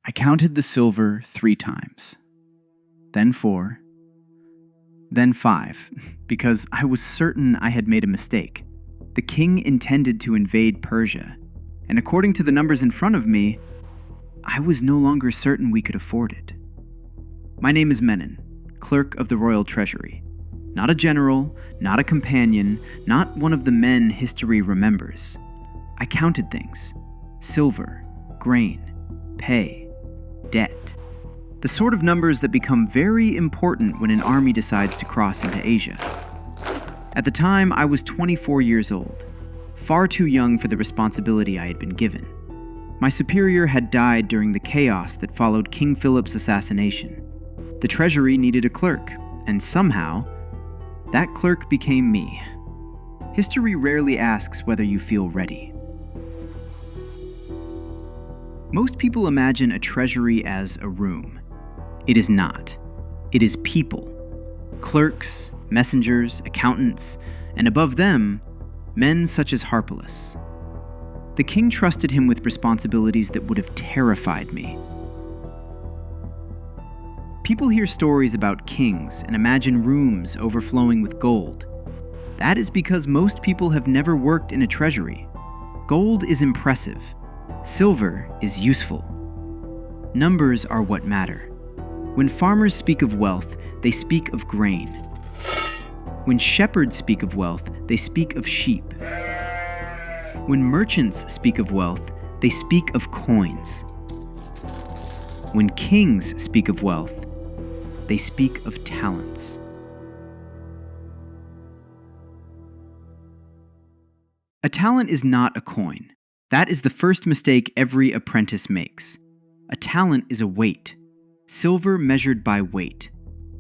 I counted the silver 3 times, then 4, then 5, because I was certain I had made a mistake. The king intended to invade Persia, and according to the numbers in front of me, I was no longer certain we could afford it. My name is Menon, Clerk of the Royal Treasury. Not a general, not a companion, not one of the men history remembers. I counted things: silver, grain, pay, debt. The sort of numbers that become very important when an army decides to cross into Asia. At the time, I was 24 years old, far too young for the responsibility I had been given. My superior had died during the chaos that followed King Philip's assassination. The treasury needed a clerk, and somehow, that clerk became me. History rarely asks whether you feel ready. Most people imagine a treasury as a room. It is not. It is people. Clerks, messengers, accountants, and above them, men such as Harpalus. The king trusted him with responsibilities that would have terrified me. People hear stories about kings and imagine rooms overflowing with gold. That is because most people have never worked in a treasury. Gold is impressive. Silver is useful. Numbers are what matter. When farmers speak of wealth, they speak of grain. When shepherds speak of wealth, they speak of sheep. When merchants speak of wealth, they speak of coins. When kings speak of wealth, they speak of talents. A talent is not a coin. That is the first mistake every apprentice makes. A talent is a weight. Silver measured by weight.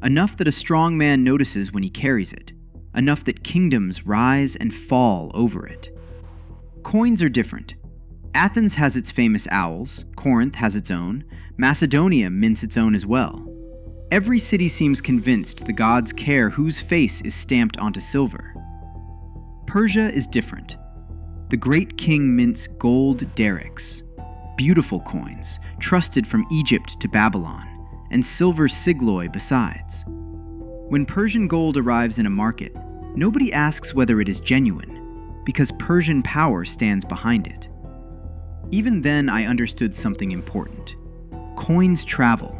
Enough that a strong man notices when he carries it. Enough that kingdoms rise and fall over it. Coins are different. Athens has its famous owls, Corinth has its own, Macedonia mints its own as well. Every city seems convinced the gods care whose face is stamped onto silver. Persia is different. The great king mints gold darics, beautiful coins, trusted from Egypt to Babylon, and silver sigloi besides. When Persian gold arrives in a market, nobody asks whether it is genuine, because Persian power stands behind it. Even then, I understood something important. Coins travel,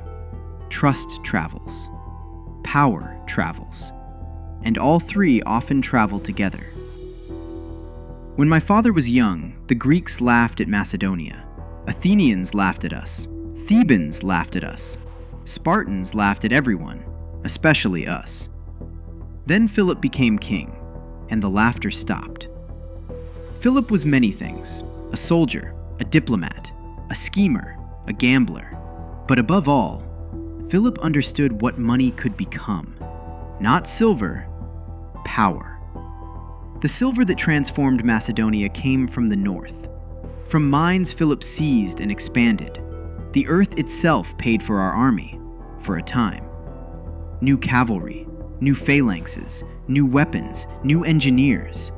trust travels, power travels, and all three often travel together. When my father was young, the Greeks laughed at Macedonia. Athenians laughed at us. Thebans laughed at us. Spartans laughed at everyone, especially us. Then Philip became king, and the laughter stopped. Philip was many things: a soldier, a diplomat, a schemer, a gambler. But above all, Philip understood what money could become. Not silver, power. The silver that transformed Macedonia came from the north. From mines Philip seized and expanded. The earth itself paid for our army, for a time. New cavalry, new phalanxes, new weapons, new engineers,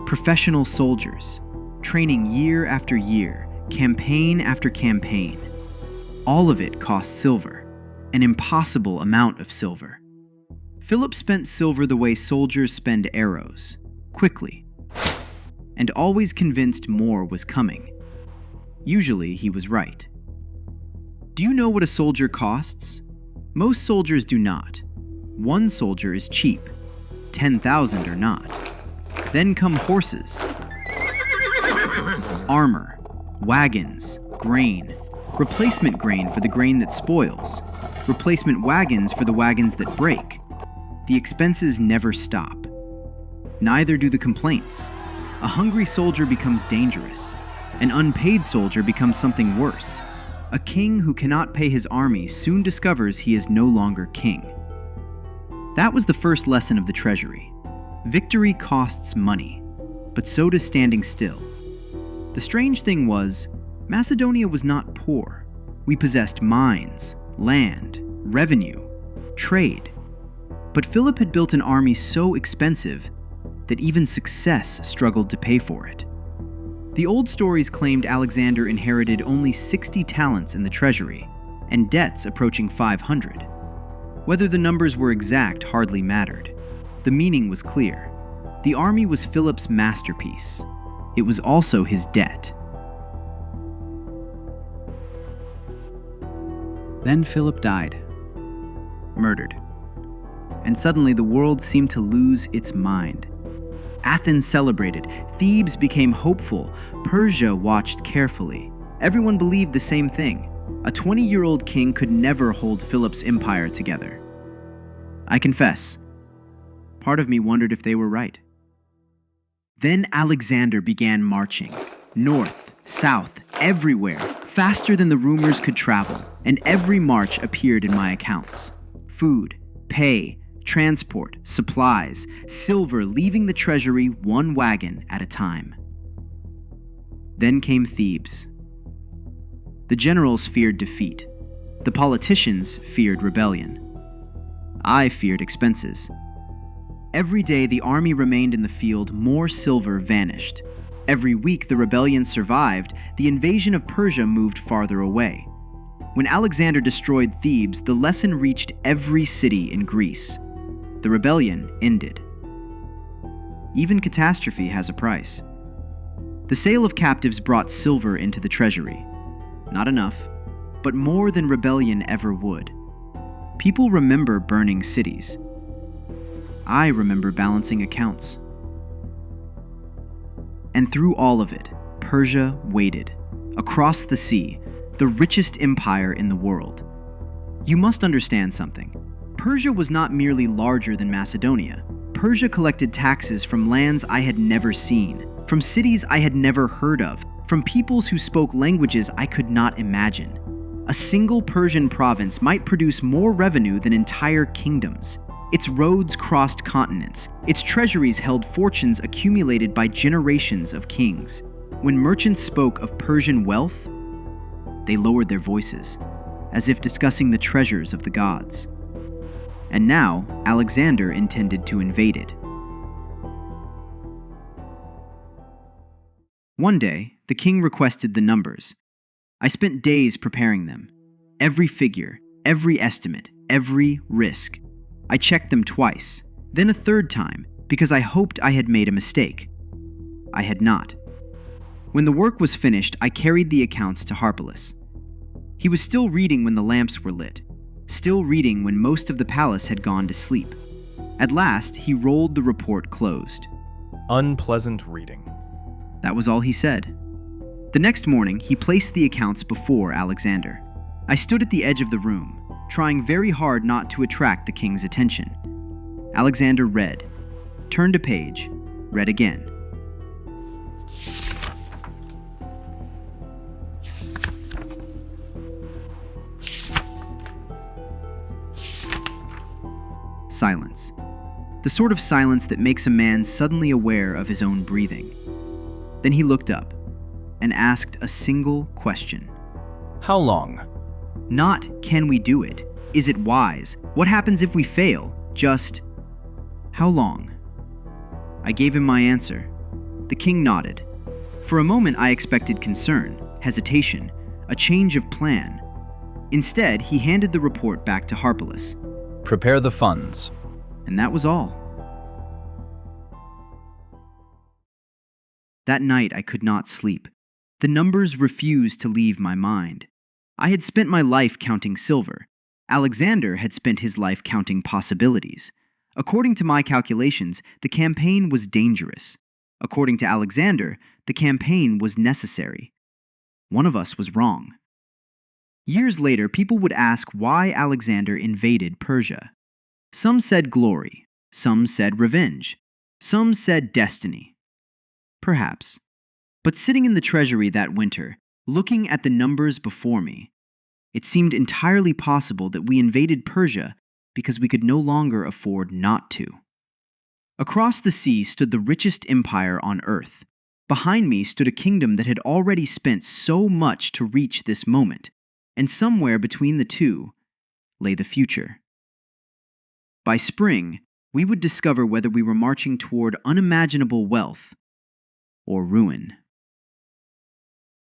professional soldiers, training year after year, campaign after campaign. All of it cost silver, an impossible amount of silver. Philip spent silver the way soldiers spend arrows, quickly, and always convinced more was coming. Usually he was right. Do you know what a soldier costs? Most soldiers do not. 1 soldier is cheap, 10,000 are not. Then come horses, armor, wagons, grain, replacement grain for the grain that spoils, replacement wagons for the wagons that break. The expenses never stop. Neither do the complaints. A hungry soldier becomes dangerous. An unpaid soldier becomes something worse. A king who cannot pay his army soon discovers he is no longer king. That was the first lesson of the treasury. Victory costs money, but so does standing still. The strange thing was, Macedonia was not poor. We possessed mines, land, revenue, trade. But Philip had built an army so expensive that even success struggled to pay for it. The old stories claimed Alexander inherited only 60 talents in the treasury, and debts approaching 500. Whether the numbers were exact hardly mattered. The meaning was clear. The army was Philip's masterpiece. It was also his debt. Then Philip died, murdered. And suddenly the world seemed to lose its mind. Athens celebrated, Thebes became hopeful, Persia watched carefully. Everyone believed the same thing. A 20-year-old king could never hold Philip's empire together. I confess, part of me wondered if they were right. Then Alexander began marching, north, south, everywhere, faster than the rumors could travel, and every march appeared in my accounts. Food, pay, transport, supplies, silver leaving the treasury one wagon at a time. Then came Thebes. The generals feared defeat. The politicians feared rebellion. I feared expenses. Every day the army remained in the field, more silver vanished. Every week the rebellion survived, the invasion of Persia moved farther away. When Alexander destroyed Thebes, the lesson reached every city in Greece. The rebellion ended. Even catastrophe has a price. The sale of captives brought silver into the treasury. Not enough, but more than rebellion ever would. People remember burning cities. I remember balancing accounts. And through all of it, Persia waited. Across the sea, the richest empire in the world. You must understand something. Persia was not merely larger than Macedonia. Persia collected taxes from lands I had never seen, from cities I had never heard of, from peoples who spoke languages I could not imagine. A single Persian province might produce more revenue than entire kingdoms. Its roads crossed continents. Its treasuries held fortunes accumulated by generations of kings. When merchants spoke of Persian wealth, they lowered their voices, as if discussing the treasures of the gods. And now, Alexander intended to invade it. One day, the king requested the numbers. I spent days preparing them. Every figure, every estimate, every risk. I checked them twice, then a third time, because I hoped I had made a mistake. I had not. When the work was finished, I carried the accounts to Harpalus. He was still reading when the lamps were lit, still reading when most of the palace had gone to sleep. At last, he rolled the report closed. Unpleasant reading. That was all he said. The next morning, he placed the accounts before Alexander. I stood at the edge of the room, trying very hard not to attract the king's attention. Alexander read, turned a page, read again. Silence. The sort of silence that makes a man suddenly aware of his own breathing. Then he looked up and asked a single question. How long? Not, can we do it? Is it wise? What happens if we fail? Just, how long? I gave him my answer. The king nodded. For a moment I expected concern, hesitation, a change of plan. Instead, he handed the report back to Harpalus. Prepare the funds. And that was all. That night I could not sleep. The numbers refused to leave my mind. I had spent my life counting silver. Alexander had spent his life counting possibilities. According to my calculations, the campaign was dangerous. According to Alexander, the campaign was necessary. One of us was wrong. Years later, people would ask why Alexander invaded Persia. Some said glory, some said revenge, some said destiny. Perhaps. But sitting in the treasury that winter, looking at the numbers before me, it seemed entirely possible that we invaded Persia because we could no longer afford not to. Across the sea stood the richest empire on earth. Behind me stood a kingdom that had already spent so much to reach this moment, and somewhere between the two lay the future. By spring, we would discover whether we were marching toward unimaginable wealth or ruin.